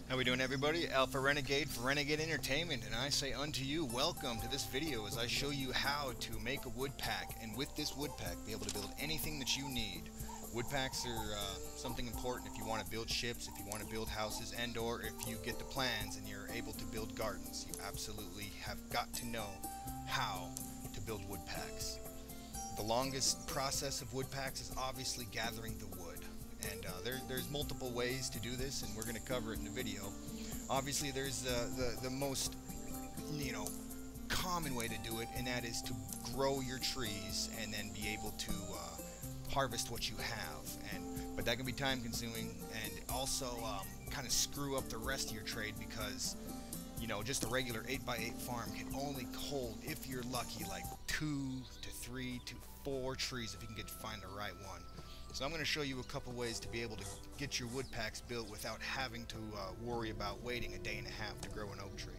How we doing, everybody? Alpha Renegade for Renegade Entertainment, and I say unto you, welcome to this video as I show you how to make a wood pack, and with this wood pack be able to build anything that you need. Wood packs are something important if you want to build ships, if you want to build houses, and or if you get the plans and you're able to build gardens. You absolutely have got to know how to build wood packs. The longest process of wood packs is obviously gathering the wood. And there's multiple ways to do this, and we're going to cover it in the video. Obviously, there's the most, common way to do it, and that is to grow your trees and then be able to harvest what you have. But that can be time-consuming and also kind of screw up the rest of your trade because, just a regular 8x8 farm can only hold, if you're lucky, like 2 to 3 to 4 trees if you can find the right one. So I'm going to show you a couple ways to be able to get your wood packs built without having to worry about waiting a day and a half to grow an oak tree.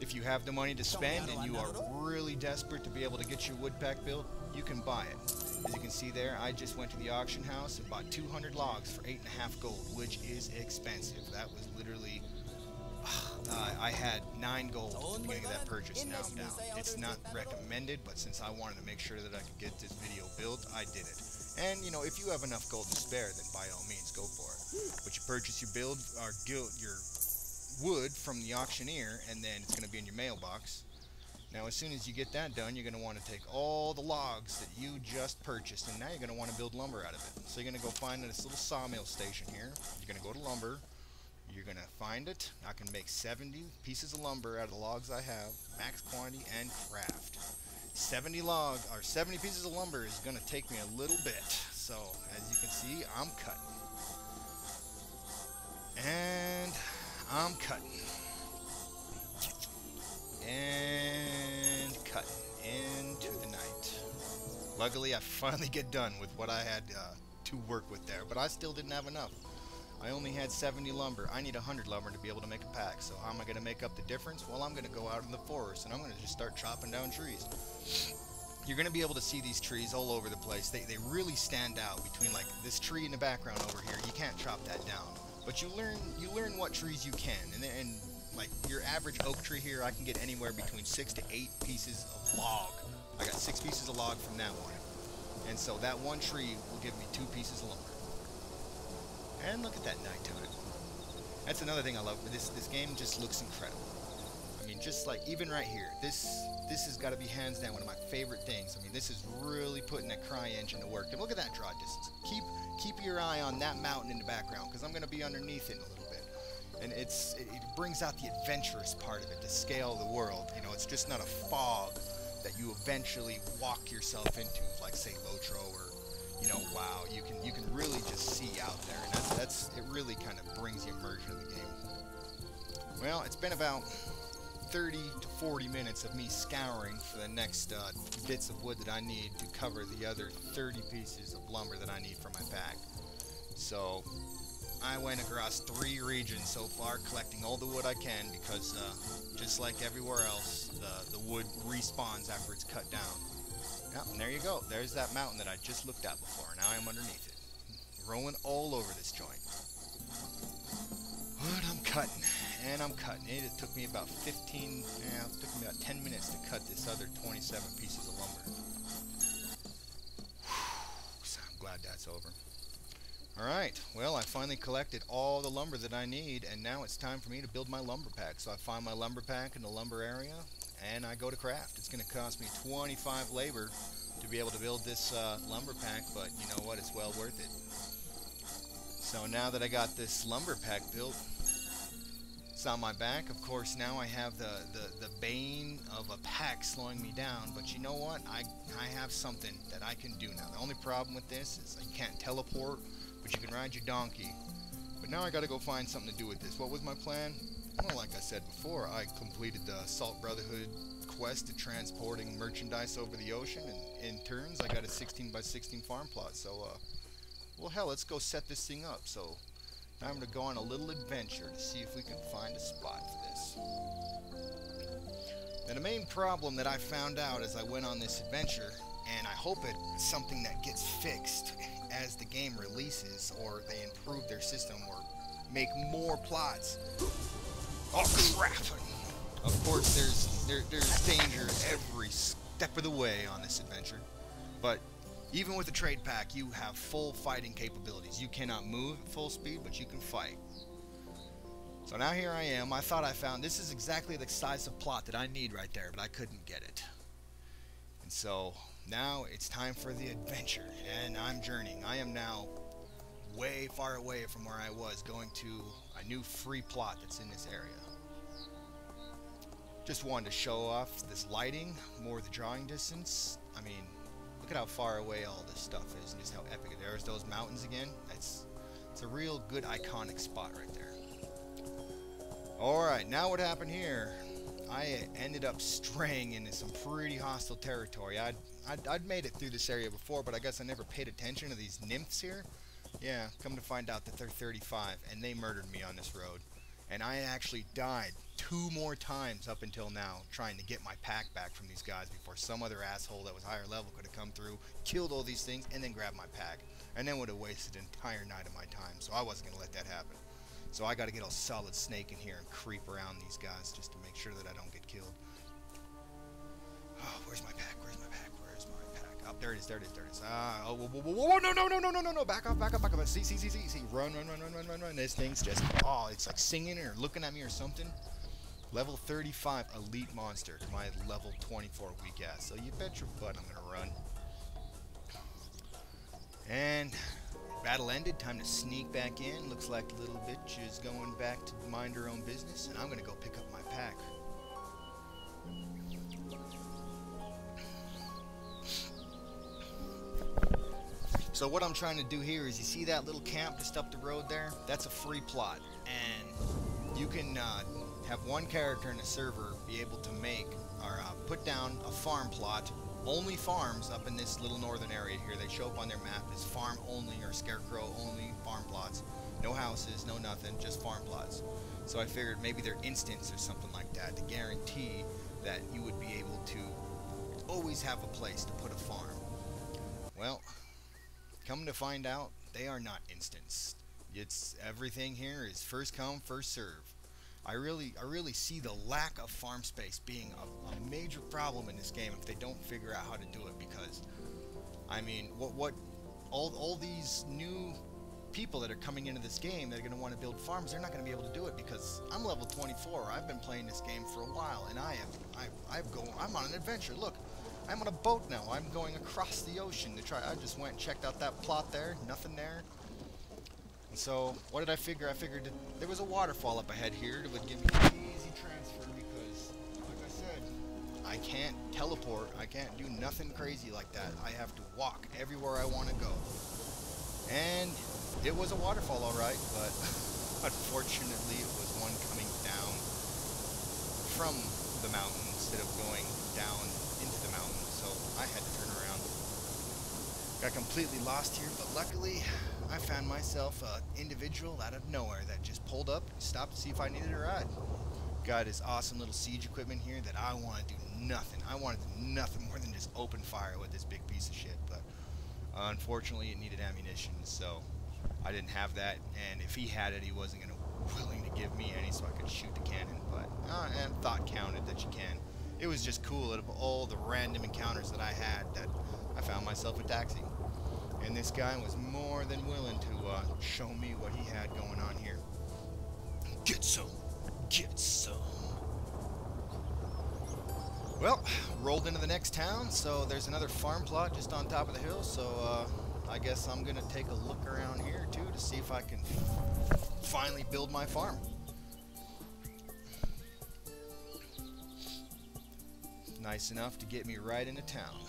If you have the money to spend and you are really desperate to be able to get your wood pack built, you can buy it. As you can see there, I just went to the auction house and bought 200 logs for 8.5 gold, which is expensive. That was literally... I had 9 gold at the beginning of that purchase, now I'm down. It's not recommended, but since I wanted to make sure that I could get this video built, I did it. And, if you have enough gold to spare, then by all means, go for it. But you purchase your your wood from the auctioneer, and then it's going to be in your mailbox. Now, as soon as you get that done, you're going to want to take all the logs that you just purchased, and now you're going to want to build lumber out of it. So you're going to go find this little sawmill station here. You're going to go to lumber. You're going to find it. I can make 70 pieces of lumber out of the logs I have, max quantity, and craft. 70 pieces of lumber is going to take me a little bit. So, as you can see, I'm cutting. And I'm cutting. And cutting into the night. Luckily, I finally get done with what I had to work with there, but I still didn't have enough. I only had 70 lumber. I need 100 lumber to be able to make a pack. So how am I going to make up the difference? Well, I'm going to go out in the forest and I'm going to just start chopping down trees. You're going to be able to see these trees all over the place. They really stand out between like this tree in the background over here. You can't chop that down. But you learn what trees you can. And like your average oak tree here, I can get anywhere between 6 to 8 pieces of log. I got 6 pieces of log from that one. And so that one tree will give me 2 pieces of lumber. And look at that nighttime. That's another thing I love. This game just looks incredible. I mean, just like even right here, this has got to be hands down one of my favorite things. I mean, this is really putting that CryEngine to work. And look at that draw distance. Keep your eye on that mountain in the background because I'm going to be underneath it in a little bit. And it brings out the adventurous part of it, to scale the world. It's just not a fog that you eventually walk yourself into, like say Lotro or wow, you can really just see out there, and it really kind of brings the immersion of the game. Well, it's been about 30 to 40 minutes of me scouring for the next bits of wood that I need to cover the other 30 pieces of lumber that I need for my pack. So I went across 3 regions so far, collecting all the wood I can because just like everywhere else, the wood respawns after it's cut down. Yep, and there you go. There's that mountain that I just looked at before. Now I'm underneath it. Rolling all over this joint. But I'm cutting. And I'm cutting. It took me about 10 minutes to cut this other 27 pieces of lumber. So I'm glad that's over. Alright, well, I finally collected all the lumber that I need, and now it's time for me to build my lumber pack. So I find my lumber pack in the lumber area, and I go to craft. It's going to cost me 25 labor to be able to build this lumber pack, but you know what, it's well worth it. So now that I got this lumber pack built, it's on my back. Of course, now I have the bane of a pack slowing me down, but you know what, I have something that I can do now. The only problem with this is you can't teleport, but you can ride your donkey. But now I gotta go find something to do with this. What was my plan? Well, like I said before, I completed the Salt Brotherhood quest of transporting merchandise over the ocean, and in turns I got a 16x16 farm plot. So, well, hell, let's go set this thing up. So, now I'm gonna go on a little adventure to see if we can find a spot for this. Now, the main problem that I found out as I went on this adventure, and I hope it's something that gets fixed as the game releases, or they improve their system, or make more plots. Oh crap! Of course, there's danger every step of the way on this adventure. But even with the trade pack, you have full fighting capabilities. You cannot move at full speed, but you can fight. So now here I am. I thought I found, this is exactly the size of plot that I need right there, but I couldn't get it. And so now it's time for the adventure, and I'm journeying. I am now way far away from where I was, going to a new free plot that's in this area. Just wanted to show off this lighting, more the drawing distance. I mean, look at how far away all this stuff is and just how epic it is. There's those mountains again. It's a real good iconic spot right there. Alright, now what happened here? I ended up straying into some pretty hostile territory. I'd made it through this area before, but I guess I never paid attention to these nymphs here. Yeah, come to find out that they're 35, and they murdered me on this road. And I actually died 2 more times up until now, trying to get my pack back from these guys before some other asshole that was higher level could have come through, killed all these things, and then grabbed my pack. And then would have wasted an entire night of my time, so I wasn't going to let that happen. So I got to get a solid snake in here and creep around these guys just to make sure that I don't get killed. Oh, where's my pack? Where's my pack? Where's my pack? Oh, there it is, there it is, there it is. Ah, oh, whoa, whoa, whoa, whoa, no, no, no, no, no, no, no, back off, back off, back off. See, run, run, run, run, run, run, run. This thing's just, oh, it's like singing or looking at me or something. Level 35 elite monster to my level 24 weak ass. So you bet your butt I'm gonna run. And battle ended, time to sneak back in. Looks like the little bitch is going back to mind her own business, and I'm gonna go pick up my pack. So what I'm trying to do here is, you see that little camp just up the road there? That's a free plot, and you can have one character in the server be able to make or put down a farm plot. Only farms up in this little northern area here. They show up on their map as farm only or scarecrow only farm plots. No houses, no nothing, just farm plots. So I figured maybe they're instants or something like that to guarantee that you would be able to always have a place to put a farm. Well, come to find out, they are not instants. It's everything here is first come, first serve. I really see the lack of farm space being a major problem in this game if they don't figure out how to do it, because I mean, all these new people that are coming into this game that are going to want to build farms, they're not going to be able to do it because I'm level 24. I've been playing this game for a while, and I'm on an adventure. Look, I'm on a boat now. I'm going across the ocean to try. I just went and checked out that plot there. Nothing there. So, what did I figure? I figured that there was a waterfall up ahead here that would give me an easy transfer because, like I said, I can't teleport. I can't do nothing crazy like that. I have to walk everywhere I want to go. And it was a waterfall, alright, but unfortunately it was one coming down from the mountain instead of going down into the mountain. So, I had to turn around. Got completely lost here, but luckily I found myself an individual out of nowhere that just pulled up and stopped to see if I needed a ride. Got his awesome little siege equipment here that I want to do nothing. I wanted to do nothing more than just open fire with this big piece of shit, but unfortunately it needed ammunition, so I didn't have that, and if he had it, he wasn't willing to give me any so I could shoot the cannon, but and thought counted that you can. It was just cool out of all the random encounters that I had that I found myself attacking. And this guy was more than willing to show me what he had going on here. Get some! Get some! Well, rolled into the next town, so there's another farm plot just on top of the hill, so I guess I'm gonna take a look around here too to see if I can finally build my farm. Nice enough to get me right into town.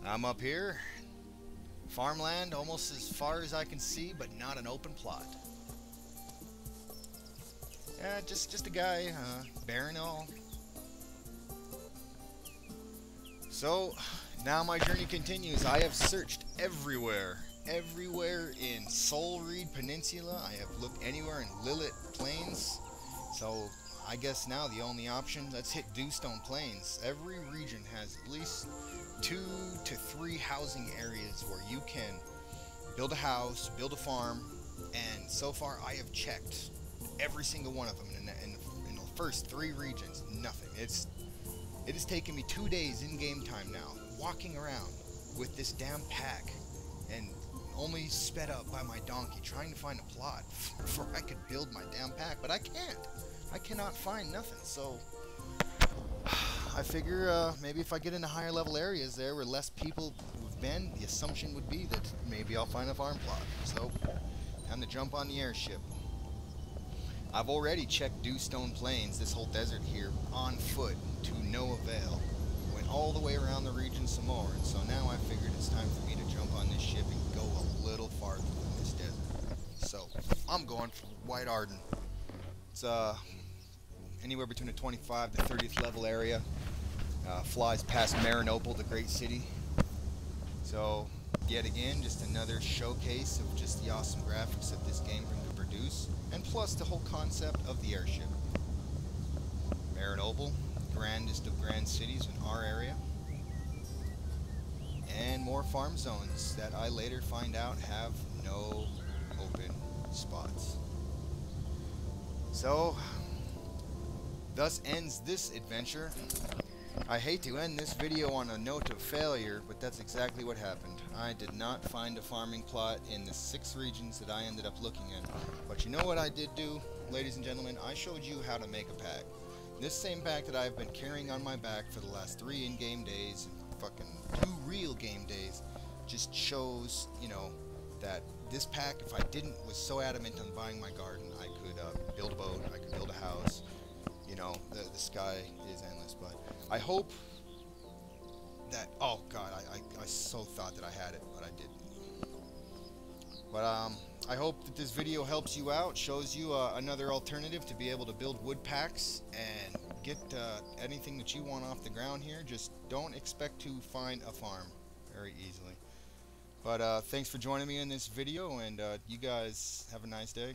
I'm up here. Farmland almost as far as I can see, but not an open plot. Yeah, just a guy, barren all. So, now my journey continues. I have searched everywhere in Solreed Peninsula. I have looked anywhere in Lilith Plains. So, I guess now the only option, let's hit Dewstone Plains. Every region has at least 2 to 3 housing areas where you can build a house, build a farm, And so far, I have checked every single one of them in the first 3 regions. Nothing. It has taken me 2 days in game time now, walking around with this damn pack, and only sped up by my donkey, trying to find a plot before I could build my damn pack. But I can't. I cannot find nothing. So I figure maybe if I get into higher level areas there where less people have been, the assumption would be that maybe I'll find a farm plot. So time to jump on the airship. I've already checked Dewstone Plains, this whole desert here, on foot to no avail. Went all the way around the region some more, and so now I figured it's time for me to jump on this ship and go a little farther than this desert. So I'm going for White Arden. It's anywhere between the 25 to 30th level area. Flies past Marinople, the great city. So yet again, just another showcase of just the awesome graphics that this game can produce, and plus the whole concept of the airship. Marinople, grandest of grand cities in our area, and more farm zones that I later find out have no open spots. So thus ends this adventure. I hate to end this video on a note of failure, but that's exactly what happened. I did not find a farming plot in the 6 regions that I ended up looking in. But you know what I did do, ladies and gentlemen? I showed you how to make a pack. This same pack that I've been carrying on my back for the last 3 in-game days, and fucking 2 real game days, just shows, you know, that this pack, if I was so adamant on buying my garden, I could build a boat, I could build a house. You know, the sky is endless. But I hope that, oh god, I so thought that I had it, but I didn't. But I hope that this video helps you out, shows you another alternative to be able to build wood packs and get anything that you want off the ground here. Just don't expect to find a farm very easily. But thanks for joining me in this video, and you guys have a nice day.